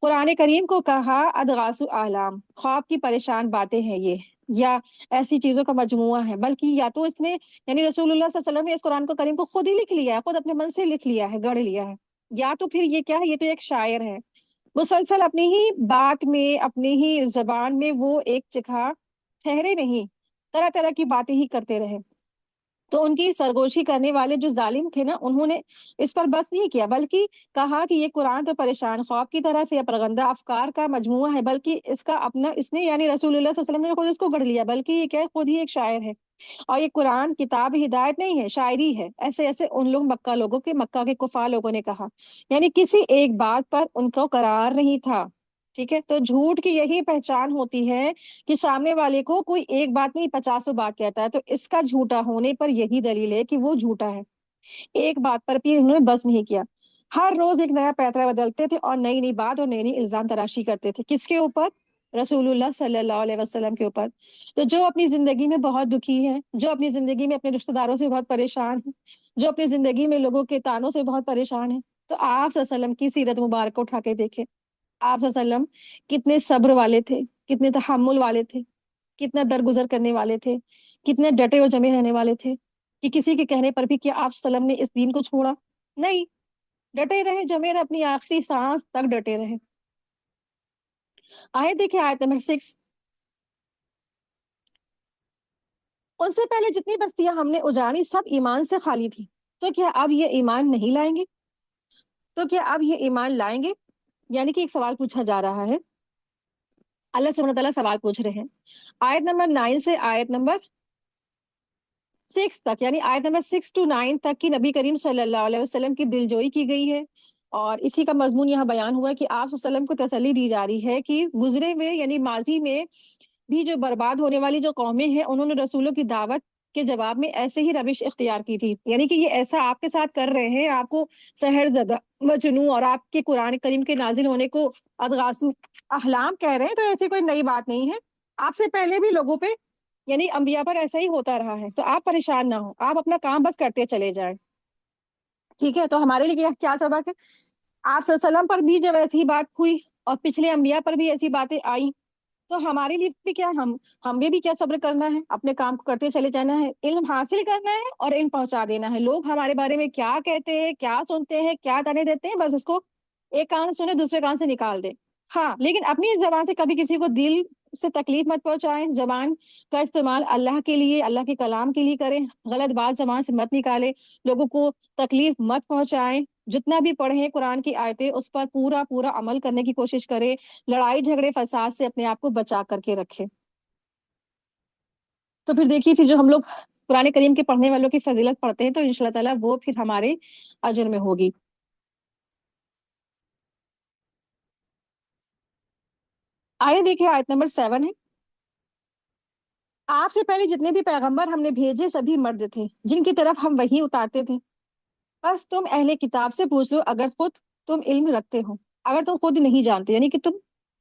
قرآن کریم کو کہا ادغاث احلام، خواب کی پریشان باتیں ہیں یہ، یا ایسی چیزوں کا مجموعہ ہے. بلکہ یا تو اس نے، یعنی رسول اللہ صلی اللہ علیہ وسلم نے اس قرآن کو کریم کو خود ہی لکھ لیا ہے، خود اپنے من سے لکھ لیا ہے، گڑھ لیا ہے. یا تو پھر یہ کیا ہے، یہ تو ایک شاعر ہے، مسلسل اپنی ہی بات میں، اپنی ہی زبان میں وہ ایک جگہ ٹھہرے نہیں، طرح طرح کی باتیں ہی کرتے رہے. تو ان کی سرگوشی کرنے والے جو ظالم تھے نا، انہوں نے اس پر بس نہیں کیا، بلکہ کہا کہ یہ قرآن تو پریشان خواب کی طرح سے یا پرغندہ افکار کا مجموعہ ہے، بلکہ اس کا اپنا، اس نے یعنی رسول اللہ صلی اللہ علیہ وسلم نے خود اس کو گڑھ لیا، بلکہ یہ کیا ہے، خود ہی ایک شاعر ہے. اور یہ قرآن کتاب ہدایت نہیں ہے، شاعری ہے. ایسے ایسے ان لوگ مکہ لوگوں کے، مکہ کے کفار لوگوں نے کہا. یعنی کسی ایک بات پر ان کو قرار نہیں تھا. ٹھیک ہے. تو جھوٹ کی یہی پہچان ہوتی ہے کہ سامنے والے کو کوئی ایک بات نہیں 50 بات کہتا ہے. تو اس کا جھوٹا ہونے پر یہی دلیل ہے کہ وہ جھوٹا ہے. ایک بات پر بھی انہوں نے بس نہیں کیا. ہر روز ایک نیا پیترا بدلتے تھے اور نئی نئی بات اور نئی نئی الزام تراشی کرتے تھے. کس کے اوپر؟ رسول اللہ صلی اللہ علیہ وسلم کے اوپر. تو جو اپنی زندگی میں بہت دکھی ہے، جو اپنی زندگی میں اپنے رشتہ داروں سے بہت پریشان ہے، جو اپنی زندگی میں لوگوں کے تانوں سے بہت پریشان ہے، تو آپ صلی اللہ علیہ وسلم کی سیرت مبارک کو اٹھا کے دیکھیں. آپ صلی اللہ علیہ وسلم کتنے صبر والے تھے، کتنے تحمل والے تھے، کتنا درگزر کرنے والے تھے، کتنے ڈٹے اور جمے رہنے والے تھے. کہ کسی کے کہنے پر بھی کیا آپ صلی اللہ علیہ وسلم نے اس دین کو چھوڑا؟ نہیں، ڈٹے رہے، جمے رہے، اپنی آخری سانس تک ڈٹے رہے. آیت دیکھیں، آیت نمبر 6. ان سے پہلے جتنی بستیاں ہم نے اجاڑی سب ایمان سے خالی تھی، تو کیا اب یہ ایمان نہیں لائیں گے؟ تو کیا اب یہ ایمان لائیں گے؟ یعنی کہ ایک سوال پوچھا جا رہا ہے، اللہ سبحانہ تعالیٰ سوال پوچھ رہے ہیں. آیت نمبر 9 سے آیت نمبر 6 تک، یعنی آیت نمبر 6 to 9 تک کی نبی کریم صلی اللہ علیہ وسلم کی دلجوئی کی گئی ہے. اور اسی کا مضمون یہاں بیان ہوا کہ آپ صلی اللہ علیہ وسلم کو تسلی دی جا رہی ہے کہ گزرے ہوئے، یعنی ماضی میں بھی جو برباد ہونے والی جو قومیں ہیں، انہوں نے رسولوں کی دعوت کے جواب میں ایسے ہی روش اختیار کی تھی. یعنی کہ یہ ایسا آپ کے ساتھ کر رہے ہیں، آپ کو سحر زدہ، مجنوں، اور آپ کے قرآن کریم کے نازل ہونے کو اضغاث احلام کہہ رہے ہیں. تو ایسی کوئی نئی بات نہیں ہے، آپ سے پہلے بھی لوگوں پہ، یعنی انبیاء پر ایسا ہی ہوتا رہا ہے. تو آپ پریشان نہ ہو، آپ اپنا کام بس کرتے چلے جائیں. ٹھیک ہے. تو ہمارے لیے کیا سبق ہے؟ آپ صلی اللہ علیہ وسلم پر بھی جب ایسی بات ہوئی اور پچھلے انبیاء پر بھی ایسی باتیں آئیں، تو ہمارے لیے بھی کیا، ہمیں بھی کیا صبر کرنا ہے، اپنے کام کو کرتے چلے جانا ہے، علم حاصل کرنا ہے اور علم پہنچا دینا ہے. لوگ ہمارے بارے میں کیا کہتے ہیں، کیا سنتے ہیں، کیا تانے دیتے ہیں، بس اس کو ایک کان سے سنے دوسرے کان سے نکال دے. ہاں، لیکن اپنی زبان سے کبھی کسی کو دل سے تکلیف مت پہنچائیں. زبان کا استعمال اللہ کے لیے، اللہ کے کلام کے لیے کریں. غلط بات زبان سے مت نکالے، لوگوں کو تکلیف مت پہنچائیں. جتنا بھی پڑھیں قرآن کی آیتیں، اس پر پورا پورا عمل کرنے کی کوشش کریں. لڑائی جھگڑے فساد سے اپنے آپ کو بچا کر کے رکھیں. تو پھر دیکھیے، پھر جو ہم لوگ قرآن کریم کے پڑھنے والوں کی فضیلت پڑھتے ہیں، تو انشاءاللہ تعالیٰ وہ پھر ہمارے اجر میں ہوگی. آئے دیکھیں، آیت نمبر 7 ہے. آپ سے پہلے جتنے بھی پیغمبر ہم نے بھیجے سبھی مرد تھے جن کی طرف ہم وحی اتارتے تھے. بس تم اہل کتاب سے پوچھ لو اگر خود تم علم رکھتے ہو. اگر تم خود نہیں جانتے، یعنی کہ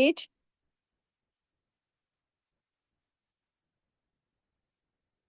8।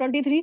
23।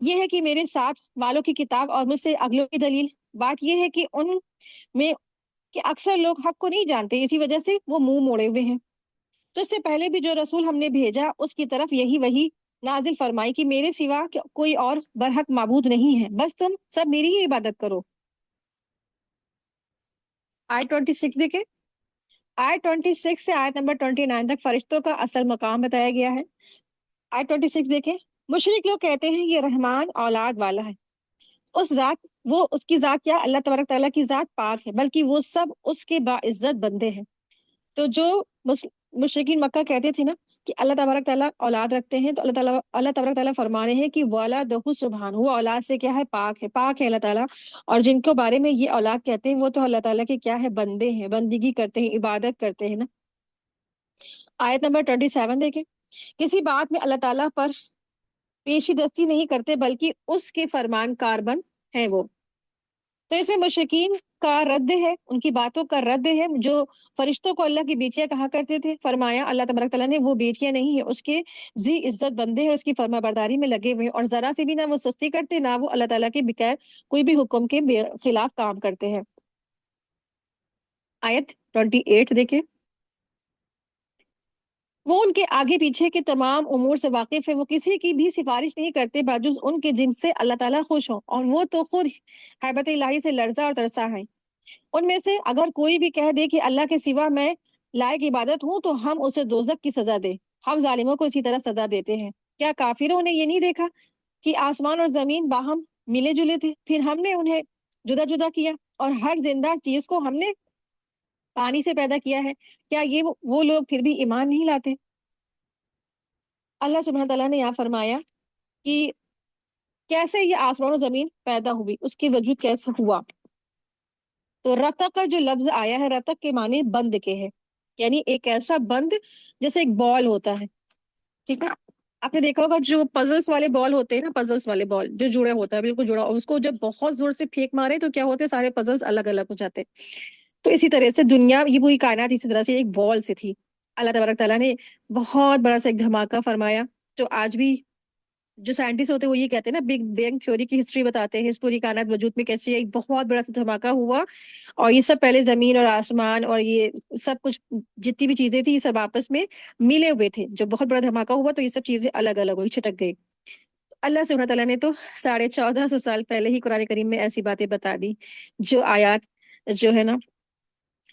یہ ہے کہ میرے ساتھ والوں کی کتاب اور مجھ سے اگلوں کی دلیل. بات یہ ہے کہ ان میں کہ اکثر لوگ حق کو نہیں جانتے، اسی وجہ سے وہ منہ موڑے ہوئے ہیں. تو اس سے پہلے بھی جو رسول ہم نے بھیجا اس کی طرف یہی وہی نازل فرمائی کہ میرے سوا کوئی اور برحق معبود نہیں ہے، بس تم سب میری ہی عبادت کرو. آیت 26 دیکھیں. آیت 26 سے آیت نمبر 29 تک فرشتوں کا اصل مقام بتایا گیا ہے. آیت 26 دیکھیں. مشرک لوگ کہتے ہیں یہ رحمان اولاد والا ہے. اس کی ذات کیا؟ اللہ تبارک تعالیٰ کی ذات پاک ہے، بلکہ وہ سب اس کے باعزت بندے ہیں. تو جو مشرکین مکہ کہتے تھے نا کہ اللہ تبارک تعالیٰ اولاد رکھتے ہیں، تو اللہ تبارک تعالیٰ فرما رہے ہیں کہ وَلَدَهُ سبحان، وہ اولاد سے کیا ہے؟ پاک ہے اللہ تعالیٰ. اور جن کے بارے میں یہ اولاد کہتے ہیں وہ تو اللہ تعالیٰ کے کیا ہے؟ بندے ہیں، بندگی کرتے ہیں، عبادت کرتے ہیں نا. آیت نمبر 27 دیکھیں. کسی بات میں اللہ تعالیٰ پر پیشی دستی نہیں کرتے، بلکہ اس کے فرمان کاربند ہیں وہ. تو اس میں مشرکین کا رد ہے، ان کی باتوں کا رد ہے. جو فرشتوں کو اللہ کی بیٹیاں کہا کرتے تھے، فرمایا اللہ تبارک تعالیٰ نے وہ بیٹیاں نہیں ہیں، اس کے ذی عزت بندے ہیں، اس کی فرما برداری میں لگے ہوئے ہیں، اور ذرا سے بھی نہ وہ سستی کرتے، نہ وہ اللہ تعالیٰ کے بغیر کوئی بھی حکم کے خلاف کام کرتے ہیں. آیت 28 دیکھیں. وہ ان کے آگے پیچھے کے تمام امور سے واقف ہے، وہ کسی کی بھی سفارش نہیں کرتے باجز ان کے جن سے اللہ تعالیٰ خوش ہوں، اور وہ تو خود ہیبت الہی سے لرزا اور ترسا ہے. ان میں سے اگر کوئی بھی کہہ دے کہ اللہ کے سوا میں لائق عبادت ہوں تو ہم اسے دوزخ کی سزا دے. ہم ظالموں کو اسی طرح سزا دیتے ہیں. کیا کافروں نے یہ نہیں دیکھا کہ آسمان اور زمین باہم ملے جلے تھے، پھر ہم نے انہیں جدا جدا کیا، اور ہر زندہ چیز کو ہم نے پانی سے پیدا کیا ہے؟ کیا یہ وہ لوگ پھر بھی ایمان نہیں لاتے؟ اللہ سبحانہ تعالیٰ نے یہاں فرمایا کہ کیسے یہ آسمان و زمین پیدا ہوئی، اس کی وجود کیسے ہوا. تو رتق کا جو لفظ آیا ہے، رتق کے معنی بند کے ہے، یعنی ایک ایسا بند جیسے ایک بال ہوتا ہے. ٹھیک ہے. آپ نے دیکھا ہوگا جو پزلس والے بال ہوتے ہیں نا، پزلس والے بال جو جڑے ہوتا ہے، بالکل جڑا، اس کو جب بہت زور سے پھینک مارے تو کیا ہوتے ہیں؟ سارے پزلس الگ الگ ہو جاتے. تو اسی طرح سے دنیا، یہ پوری کائنات اسی طرح سے ایک بال سے تھی. اللہ تبارک تعالیٰ نے بہت بڑا سا ایک دھماکہ فرمایا. تو آج بھی جو سائنٹسٹ ہوتے ہیں وہ یہ کہتے ہیں نا، بگ بینگ تھیوری کی ہسٹری بتاتے ہیں، اس پوری کائنات وجود میں کیسے ایک بہت بڑا سا دھماکہ ہوا، اور یہ سب پہلے زمین اور آسمان اور یہ سب کچھ جتنی بھی چیزیں تھی یہ سب آپس میں ملے ہوئے تھے. جب بہت بڑا دھماکہ ہوا تو یہ سب چیزیں الگ الگ ہوئی، چھٹک گئی. اللہ سبحانہ تعالیٰ نے تو 1450 سال پہلے ہی قرآن کریم میں ایسی باتیں بتا دی جو آیات جو ہے نا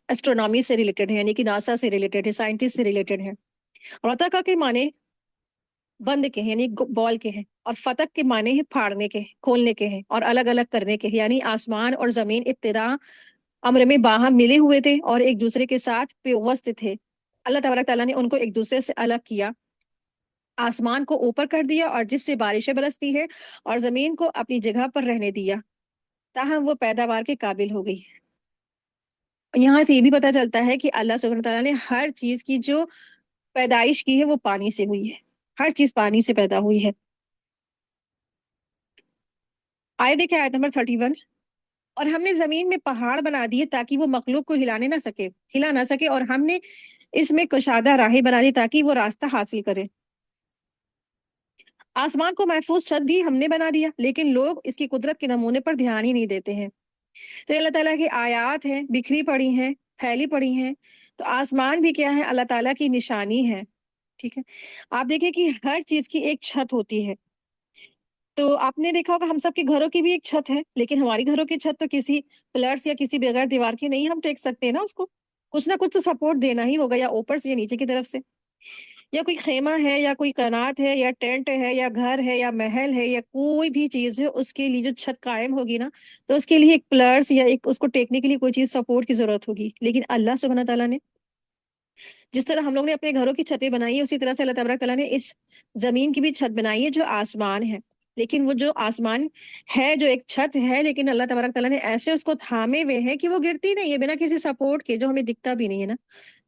اسٹرونومی سے ریلیٹڈ ہے، یعنی کہ ناسا سے ریلیٹڈ ہے، سائنٹسٹ سے ریلیٹڈ ہے. رتقہ کے معنی بند کے ہیں، یعنی بال کے ہیں، اور فتق کے معنی ہیں پھاڑنے کے، کھولنے کے ہیں، اور الگ الگ کرنے کے، یعنی آسمان اور زمین ابتدا امر میں باہم ملے ہوئے تھے اور ایک دوسرے کے ساتھ پیوست تھے. اللہ تبارک تعالیٰ نے ان کو ایک دوسرے سے الگ کیا، آسمان کو اوپر کر دیا اور جس سے بارشیں برستی ہے، اور زمین کو اپنی جگہ پر رہنے دیا تاہم وہ پیداوار کے قابل ہو گئی. یہاں سے یہ بھی پتہ چلتا ہے کہ اللہ سبحانہ تعالیٰ نے ہر چیز کی جو پیدائش کی ہے وہ پانی سے ہوئی ہے، ہر چیز پانی سے پیدا ہوئی ہے. آئے دیکھیں آیت نمبر 31. اور ہم نے زمین میں پہاڑ بنا دیے تاکہ وہ مخلوق کو ہلا نہ سکے، اور ہم نے اس میں کشادہ راہیں بنا دی تاکہ وہ راستہ حاصل کرے. آسمان کو محفوظ چھت بھی ہم نے بنا دیا، لیکن لوگ اس کی قدرت کے نمونے پر دھیان ہی نہیں دیتے ہیں. تو اللہ تعالیٰ کی آیات ہیں، بکھری پڑی ہیں، پھیلی پڑی ہیں. تو آسمان بھی کیا ہے؟ اللہ تعالیٰ کی نشانی ہے. ٹھیک ہے. آپ دیکھیں کہ ہر چیز کی ایک چھت ہوتی ہے. تو آپ نے دیکھا ہوگا ہم سب کے گھروں کی بھی ایک چھت ہے، لیکن ہماری گھروں کی چھت تو کسی پلرس یا کسی بغیر دیوار کے نہیں ہم ٹیک سکتے نا، اس کو کچھ نہ کچھ تو سپورٹ دینا ہی ہوگا، یا اوپر سے یا نیچے کی طرف سے. یا کوئی خیمہ ہے، یا کوئی قنات ہے، یا ٹینٹ ہے، یا گھر ہے، یا محل ہے، یا کوئی بھی چیز ہے، اس کے لیے جو چھت قائم ہوگی نا تو اس کے لیے ایک پلرس یا ایک اس کو ٹیکنے کے لیے کوئی چیز سپورٹ کی ضرورت ہوگی. لیکن اللہ سبحانہ تعالیٰ نے جس طرح ہم لوگ نے اپنے گھروں کی چھتیں بنائی ہے، اسی طرح سے اللہ تبارک تعالیٰ نے اس زمین کی بھی چھت بنائی ہے جو آسمان ہے. لیکن وہ جو آسمان ہے جو ایک چھت ہے، لیکن اللہ تبارک تعالیٰ نے ایسے اس کو تھامے ہوئے ہیں کہ وہ گرتی نہیں ہے بنا کسی سپورٹ کے، جو ہمیں دکھتا بھی نہیں ہے نا.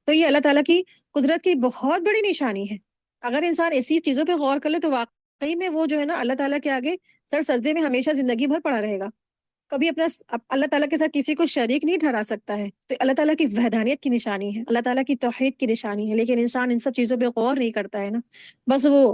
تو یہ اللہ تعالیٰ کی قدرت کی بہت بڑی نشانی ہے. اگر انسان ایسی چیزوں پہ غور کر لے تو واقعی میں وہ جو ہے نا اللہ تعالیٰ کے آگے سر سجدے میں ہمیشہ زندگی بھر پڑا رہے گا، کبھی اللہ تعالیٰ کے ساتھ کسی کو شریک نہیں ٹھہرا سکتا ہے. تو اللہ تعالیٰ کی وحدانیت کی نشانی ہے، اللہ تعالیٰ کی توحید کی نشانی ہے. لیکن انسان ان سب چیزوں پہ غور نہیں کرتا ہے نا، بس وہ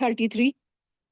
33।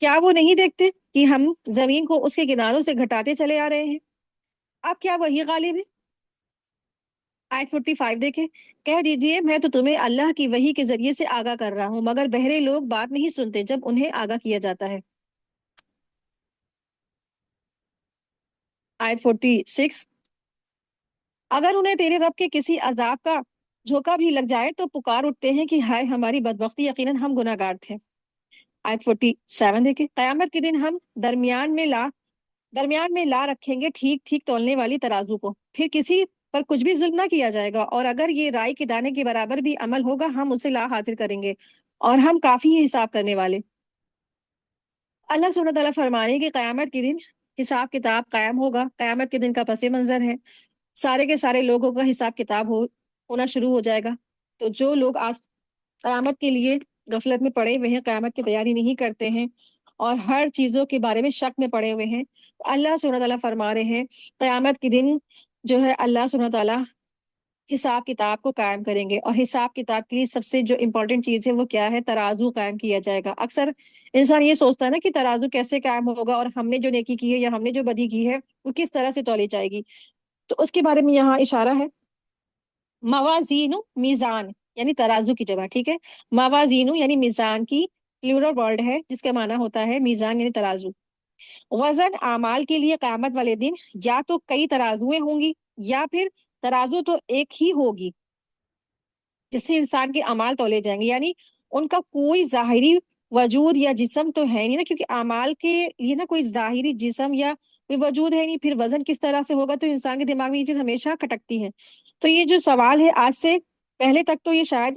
کیا وہ نہیں دیکھتے کہ ہم زمین کو اس کے کناروں سے گھٹاتے چلے آ رہے ہیں؟ اب کیا وہی غالب ہے؟ آیت 45 دیکھیں، کہہ دیجئے میں تو تمہیں اللہ کی وحی کے ذریعے سے آگاہ کر رہا ہوں، مگر بہرے لوگ بات نہیں سنتے جب انہیں آگاہ کیا جاتا ہے۔ آیت 46، اگر انہیں تیرے رب کے کسی عذاب کا جھوکا بھی لگ جائے تو پکار اٹھتے ہیں کہ ہائے ہماری بدبختی، یقیناً ہم گناہ گار تھے۔ آیت 47 دیکھیں، قیامت کے دن ہم درمیان میں لا رکھیں گے ٹھیک ٹھیک تولنے والی ترازو کو، پھر کسی پر کچھ بھی ظلم نہ کیا جائے گا، اور اگر یہ رائی کے دانے کے برابر بھی عمل ہوگا ہم اسے لا حاضر کریں گے، اور ہم کافی ہی حساب کرنے والے۔ اللہ سبحانہ تعالیٰ فرمانے کہ قیامت کے دن حساب کتاب قائم ہوگا۔ قیامت کے دن کا پس منظر ہے، سارے کے سارے لوگوں کا حساب کتاب ہونا شروع ہو جائے گا۔ تو جو لوگ آج قیامت کے لیے غفلت میں پڑے ہوئے ہیں، قیامت کی تیاری نہیں کرتے ہیں، اور ہر چیزوں کے بارے میں شک میں پڑے ہوئے ہیں، اللہ سبحانہ تعالیٰ فرما رہے ہیں قیامت کے دن جو ہے اللہ سبحانہ تعالیٰ حساب کتاب کو قائم کریں گے، اور حساب کتاب کی سب سے جو امپورٹنٹ چیز ہے وہ کیا ہے؟ ترازو قائم کیا جائے گا۔ اکثر انسان یہ سوچتا ہے نا کہ ترازو کیسے قائم ہوگا، اور ہم نے جو نیکی کی ہے یا ہم نے جو بدی کی ہے وہ کس طرح سے تولی جائے گی؟ تو اس کے بارے میں یہاں اشارہ ہے، موازین میزان یعنی ترازو کی جگہ، ٹھیک ہے، موازین یعنی میزان کی پلورل ورڈ ہے جس کا معنی ہوتا ہے میزان یعنی ترازو۔ وزن اعمال کے لیے قیامت والے دن یا تو کئی ترازویں ہوں گی یا پھر ترازو تو ایک ہی ہوگی جس سے انسان کے اعمال تولے جائیں گے، یعنی ان کا کوئی ظاہری وجود یا جسم تو ہے نہیں نا، کیونکہ اعمال کے لیے نا کوئی ظاہری جسم یا کوئی وجود ہے نہیں، پھر وزن کس طرح سے ہوگا؟ تو انسان کے دماغ میں یہ چیز ہمیشہ کھٹکتی ہے۔ تو یہ جو سوال ہے آج سے پہلے تک تو یہ شاید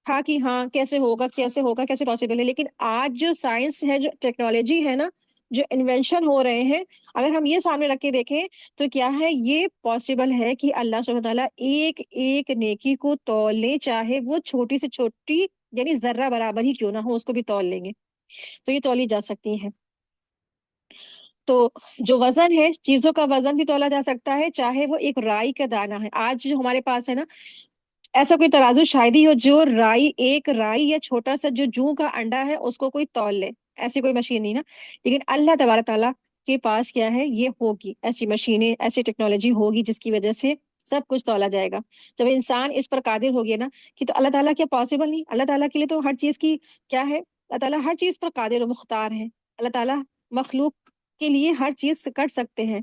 تھا کہ ہاں کیسے ہوگا کیسے ہوگا کیسے پاسبل ہے، لیکن آج جو سائنس ہے جو ٹیکنالوجی ہے نا، جو انوینشن ہو رہے ہیں، اگر ہم یہ سامنے رکھ کے دیکھیں تو کیا ہے یہ پاسبل ہے کہ اللہ سبحانہ تعالیٰ ایک ایک نیکی کو تول لے، چاہے وہ چھوٹی سے چھوٹی یعنی ذرہ برابر ہی کیوں نہ ہو، اس کو بھی تول لیں گے، تو یہ تولی جا سکتی ہے۔ تو جو وزن ہے، چیزوں کا وزن بھی تولا جا سکتا ہے، چاہے وہ ایک رائی کا دانہ ہے۔ آج جو ہمارے پاس ہے نا، ایسا کوئی ترازو شاید ہی ہو جو ایک رائی یا چھوٹا سا جو جوں کا انڈا ہے اس کو کوئی تول لے، ایسی کوئی مشین نہیں نا، لیکن اللہ تبارک تعالیٰ کے پاس کیا ہے؟ یہ ہوگی، ایسی مشینیں ایسی ٹیکنالوجی ہوگی جس کی وجہ سے سب کچھ تولا جائے گا۔ جب انسان اس پر قادر ہو گیا نا کہ تو اللہ تعالیٰ کیا پاسبل نہیں؟ اللہ تعالیٰ کے لیے تو ہر چیز کی کیا ہے؟ اللہ تعالیٰ ہر چیز پر قادر و مختار ہے۔ اللہ تعالیٰ مخلوق کے لیے ہر چیز کر سکتے ہیں،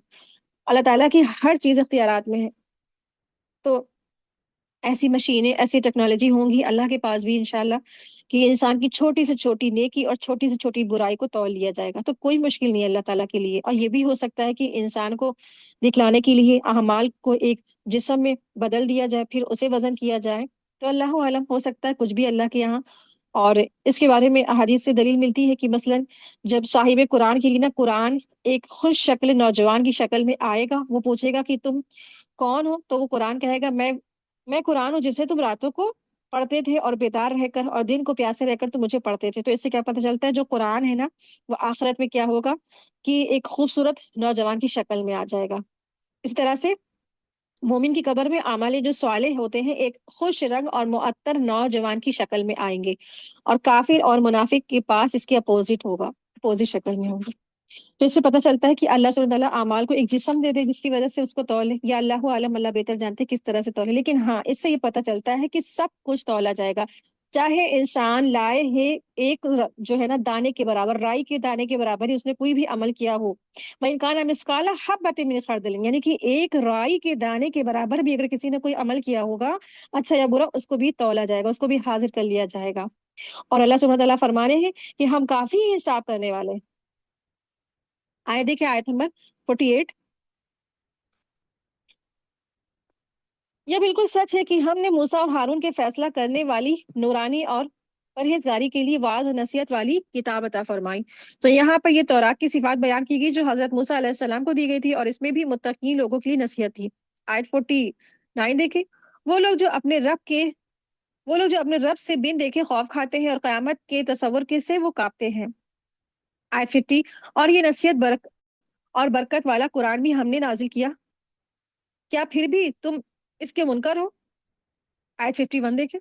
اللہ تعالیٰ کی ہر چیز اختیارات میں ہے۔ تو ایسی مشینیں ایسی ٹیکنالوجی ہوں گی اللہ کے پاس بھی انشاءاللہ کہ انسان کی چھوٹی سے چھوٹی نیکی اور چھوٹی سے چھوٹی برائی کو تول لیا جائے گا۔ تو کوئی مشکل نہیں ہے اللہ تعالیٰ کے لیے، اور یہ بھی ہو سکتا ہے کہ انسان کو دکھلانے کے لیے اعمال کو ایک جسم میں بدل دیا جائے پھر اسے وزن کیا جائے، تو اللہ عالم، ہو سکتا ہے کچھ بھی اللہ کے یہاں۔ اور اس کے بارے میں احادیث سے دلیل ملتی ہے کہ مثلا جب صاحب قرآن کے لیے نا قرآن ایک خوش شکل نوجوان کی شکل میں آئے گا، وہ پوچھے گا کہ تم کون ہو؟ تو وہ قرآن کہے گا میں قرآن ہوں جسے تم راتوں کو پڑھتے تھے اور بیدار رہ کر، اور دن کو پیاسے رہ کر تم مجھے پڑھتے تھے۔ تو اس سے کیا پتہ چلتا ہے؟ جو قرآن ہے نا وہ آخرت میں کیا ہوگا کہ ایک خوبصورت نوجوان کی شکل میں آ جائے گا۔ اس طرح سے مومن کی قبر میں اعمال جو صالح ہوتے ہیں ایک خوش رنگ اور معطر نوجوان کی شکل میں آئیں گے، اور کافر اور منافق کے پاس اس کے اپوزٹ ہوگا، اپوزٹ شکل میں ہوگا۔ تو اس سے پتہ چلتا ہے کہ اللہ سبحانہ تعالیٰ اعمال کو ایک جسم دے دے جس کی وجہ سے اس کو تولے، یا اللہ عالم، اللہ بہتر جانتے کس طرح سے تولے، لیکن ہاں اس سے یہ پتہ چلتا ہے کہ سب کچھ تولا جائے گا، چاہے انسان لائے ہے ایک جو ہے نا دانے کے برابر، رائی کے دانے کے برابر ہی اس نے کوئی بھی عمل کیا ہو، وَإِنْ كَانَ مِثْقَالَ حَبَّةٍ مِّنْ خَرْدَلٍ، یعنی کہ ایک رائی کے دانے کے برابر بھی اگر کسی نے کوئی عمل کیا ہوگا اچھا یا برا، اس کو بھی تولا جائے گا، اس کو بھی حاضر کر لیا جائے گا۔ اور اللہ سبحانہ تعالیٰ فرمانے ہیں کہ ہم کافی حساب کرنے والے ہیں۔ آئے دیکھیں آیت نمبر 48، یہ بالکل سچ ہے کہ ہم نے موسیٰ اور ہارون کے فیصلہ کرنے والی نورانی اور پرہیزگاری کے لیے واعظ و نصیحت والی کتاب عطا فرمائی۔ تو یہاں پر یہ تورات کی صفات بیان کی گئی جو حضرت موسیٰ علیہ السلام کو دی گئی تھی، اور اس میں بھی متقین لوگوں کے لیے نصیحت تھی۔ آیت 49 دیکھیں، وہ لوگ جو اپنے رب سے بن دیکھے خوف کھاتے ہیں اور قیامت کے تصور کے سے وہ کانپتے ہیں۔ آیت 50، اور یہ نصیحت اور برکت والا قرآن بھی ہم نے نازل کیا، کیا پھر بھی تم اس کے منکر ہو؟ آیت 51 دیکھیں،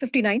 59।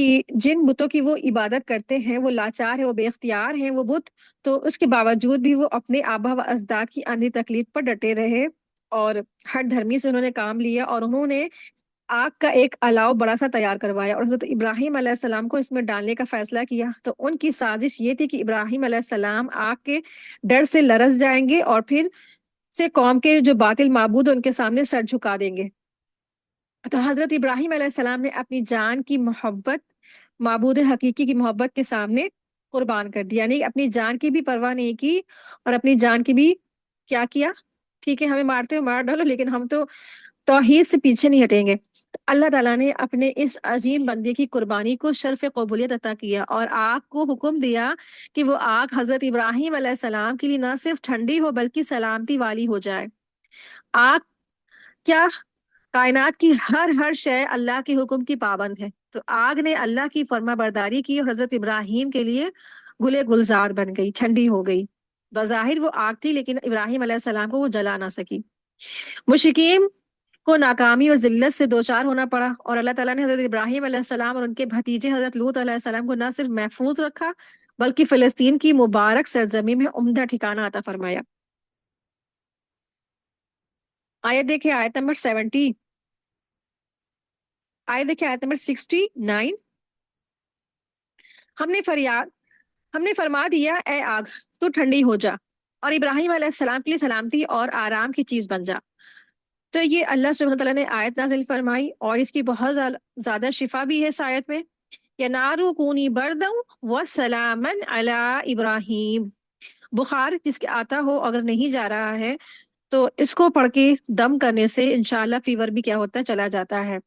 کہ جن بتوں کی وہ عبادت کرتے ہیں وہ لاچار ہے، وہ بے اختیار ہیں وہ بت، تو اس کے باوجود بھی وہ اپنے آبا و اجداد کی اندھی تکلیف پر ڈٹے رہے اور ہر دھرمی سے انہوں نے کام لیا، اور انہوں نے آگ کا ایک الاؤ بڑا سا تیار کروایا اور حضرت ابراہیم علیہ السلام کو اس میں ڈالنے کا فیصلہ کیا۔ تو ان کی سازش یہ تھی کہ ابراہیم علیہ السلام آگ کے ڈر سے لرز جائیں گے اور پھر سے قوم کے جو باطل معبود ان کے سامنے سر جھکا دیں گے۔ تو حضرت ابراہیم علیہ السلام نے اپنی جان کی محبت معبود حقیقی کی محبت کے سامنے قربان کر دی، یعنی اپنی جان کی بھی پرواہ نہیں کی اور اپنی جان کی بھی کیا کیا، ٹھیک ہے ہمیں مارتے ہو مار ڈالو لیکن ہم تو توحید سے پیچھے نہیں ہٹیں گے۔ تو اللہ تعالیٰ نے اپنے اس عظیم بندے کی قربانی کو شرف قبولیت عطا کیا اور آگ کو حکم دیا کہ وہ آگ حضرت ابراہیم علیہ السلام کے لیے نہ صرف ٹھنڈی ہو بلکہ سلامتی والی ہو جائے۔ آگ کیا کائنات کی ہر شے اللہ کے حکم کی پابند ہے، تو آگ نے اللہ کی فرما برداری کی اور حضرت ابراہیم کے لیے گلے گلزار بن گئی، ٹھنڈی ہو گئی۔ بظاہر وہ آگ تھی لیکن ابراہیم علیہ السلام کو وہ جلا نہ سکی۔ مشرکین کو ناکامی اور ذلت سے دوچار ہونا پڑا اور اللہ تعالیٰ نے حضرت ابراہیم علیہ السلام اور ان کے بھتیجے حضرت لوط علیہ السلام کو نہ صرف محفوظ رکھا بلکہ فلسطین کی مبارک سرزمین میں عمدہ ٹھکانہ عطا فرمایا۔ آیت دیکھیں، آیت نمبر 70، آیت دیکھیں آیت نمبر 69۔ ہم نے فرما دیا اے آگ تو ٹھنڈی ہو جا اور ابراہیم علیہ السلام کے لیے سلامتی اور آرام کی چیز بن جا۔ تو یہ اللہ سبحانہ تعالیٰ نے آیت نازل فرمائی اور اس کی بہت زیادہ شفا بھی ہے اس آیت میں۔ یا نارو کونی بردن وسلامن علی ابراہیم، بخار جس کے آتا ہو اگر نہیں جا رہا ہے تو اس کو پڑھ کے دم کرنے سے انشاءاللہ فیور بھی کیا ہوتا ہے چلا جاتا ہے۔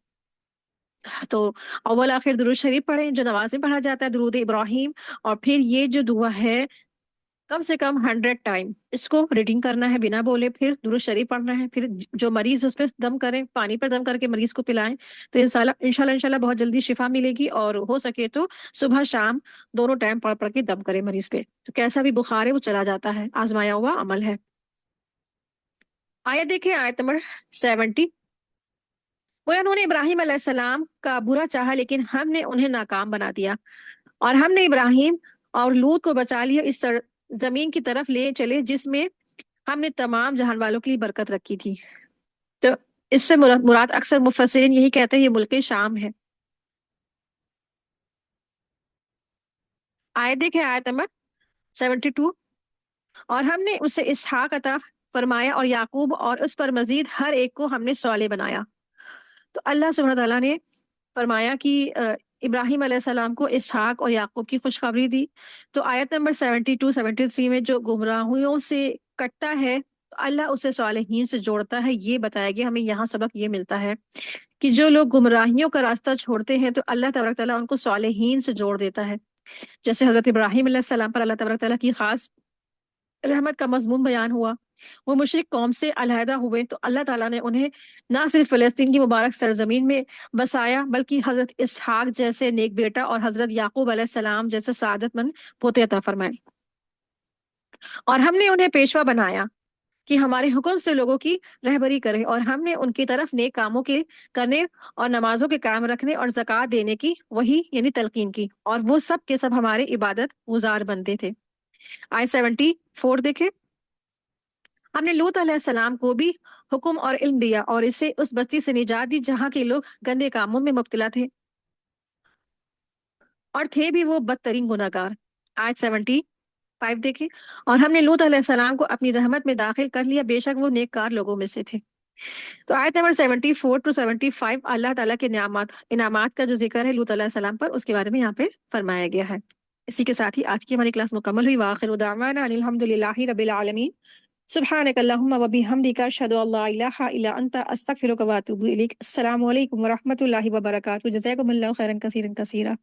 تو اول آخر درود شریف پڑھیں جو نماز میں پڑھا جاتا ہے، درود ابراہیم، اور پھر یہ جو دعا ہے کم سے کم 100 ٹائم اس کو ریڈنگ کرنا ہے بنا بولے، پھر درود شریف پڑھنا ہے، پھر جو مریض اس پہ دم کریں، پانی پر دم کر کے مریض کو پلائیں، تو انشاءاللہ بہت جلدی شفا ملے گی، اور ہو سکے تو صبح شام دونوں ٹائم پڑھ پڑھ کے دم کرے مریض پہ، تو کیسا بھی بخار ہے وہ چلا جاتا ہے، آزمایا ہوا عمل ہے۔ آیت دیکھیں، آیت نمبر 70۔ وہ انہوں نے ابراہیم علیہ السلام کا برا چاہا لیکن ہم نے انہیں ناکام بنا دیا، اور ہم نے ابراہیم اور لوط کو بچا لیا اس زمین کی طرف لے چلے جس میں ہم نے تمام جہان والوں کے لیے برکت رکھی تھی۔ تو اس سے مراد اکثر مفسرین یہی کہتے ہیں یہ ملک شام ہے۔ آیت دیکھیں، آیت نمبر 72۔ اور ہم نے اسے اسحاق عطا فرمایا اور یعقوب، اور اس پر مزید ہر ایک کو ہم نے صالح بنایا۔ تو اللہ سبحانہ تعالیٰ نے فرمایا کہ ابراہیم علیہ السلام کو اسحاق اور یعقوب کی خوشخبری دی۔ تو آیت نمبر 72 73 میں جو گمراہیوں سے کٹتا ہے تو اللہ اسے صالحین سے جوڑتا ہے، یہ بتایا گیا ہمیں، یہاں سبق یہ ملتا ہے کہ جو لوگ گمراہیوں کا راستہ چھوڑتے ہیں تو اللہ تبارک تعالیٰ ان کو صالحین سے جوڑ دیتا ہے، جیسے حضرت ابراہیم علیہ السلام پر اللہ تبارک تعالیٰ کی خاص رحمت کا مضمون بیان ہوا۔ وہ مشرک قوم سے علیحدہ ہوئے تو اللہ تعالیٰ نے انہیں نہ صرف فلسطین کی مبارک سرزمین میں بسایا بلکہ حضرت اسحاق جیسے نیک بیٹا اور حضرت یعقوب علیہ السلام جیسے سعادت مند پوتے عطا فرمائے، اور ہم نے انہیں پیشوا بنایا کہ ہمارے حکم سے لوگوں کی رہبری کرے، اور ہم نے ان کی طرف نیک کاموں کے کرنے اور نمازوں کے قائم رکھنے اور زکوٰۃ دینے کی وہی یعنی تلقین کی، اور وہ سب کے سب ہمارے عبادت گزار بندے تھے۔ آیت 74 دیکھیں، ہم نے لوط علیہ السلام کو بھی حکم اور علم دیا اور اسے اس بستی سے نجات دی جہاں کے لوگ گندے کاموں میں مبتلا تھے اور تھے بھی وہ بدترین گناہگار۔ آیت 75 دیکھیں، اور ہم نے لوط علیہ السلام کو اپنی رحمت میں داخل کر لیا، بے شک وہ نیک کار لوگوں میں سے تھے۔ تو آیت نمبر 74 to 75 اللہ تعالیٰ کے انعامات کا جو ذکر ہے لوط علیہ السلام پر، اس کے بارے میں یہاں پہ فرمایا گیا ہے۔ اسی کے ساتھ ہی آج کی ہماری کلاس مکمل ہوئی۔ وآخر دعوانا ان الحمد للہ رب العالمین، سبحانک اللہم وبحمدک، اشہد ان لا الہ الا انت، استغفرک واتوب الیک۔ السلام علیکم ورحمۃ اللہ وبرکاتہ۔ جزاکم اللہ خیرا کثیرا کثیرا۔